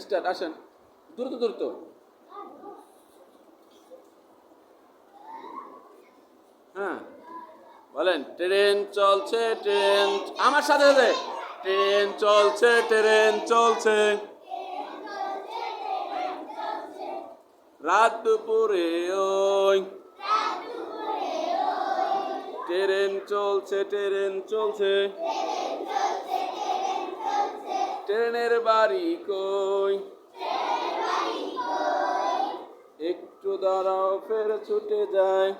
Start আসেন, দ্রুত দ্রুত। হ্যাঁ বলেন, ট্রেন চলছে, ট্রেন আমার সাথে সাথে, ট্রেন চলছে, ট্রেন চলছে, রাত দুপুরে ওই, ট্রেন চলছে, ট্রেন চলছে, ট্রেনের বাড়ি কই, একটু দাঁড়াও ফের ছুটে যায়,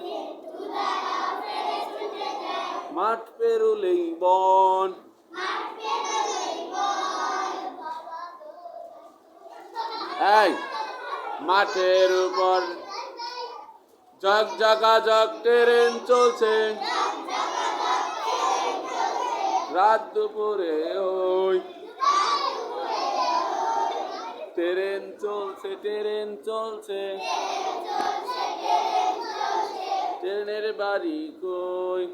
মাঠ পেরুলেই বন। এই মাঠের উপর জগ জগা জগ ট্রেন চলছে, রাত দুপুরে ওই, ট্রেন চলছে, ট্রেন চলছে, ট্রেনের বাড়ি কই।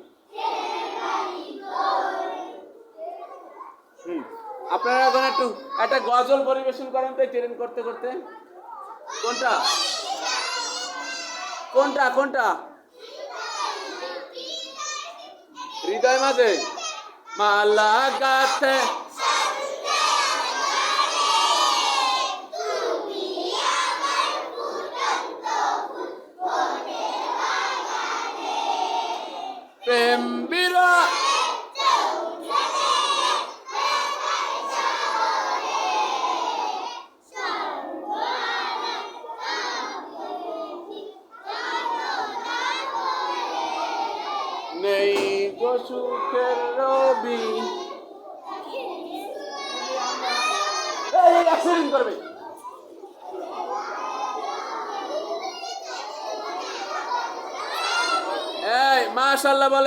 আপনারা এখন একটু একটা গজল পরিবেশন করেন তো ট্রেন করতে করতে। কোনটা কোনটা কোনটা? হৃদয় মাঝে মালা গাছে, প্রেম বিরা নেই গো সুখের রবি। এই অ্যাক্সিডেন্ট করবে। এই মাশাআল্লাহ বলে।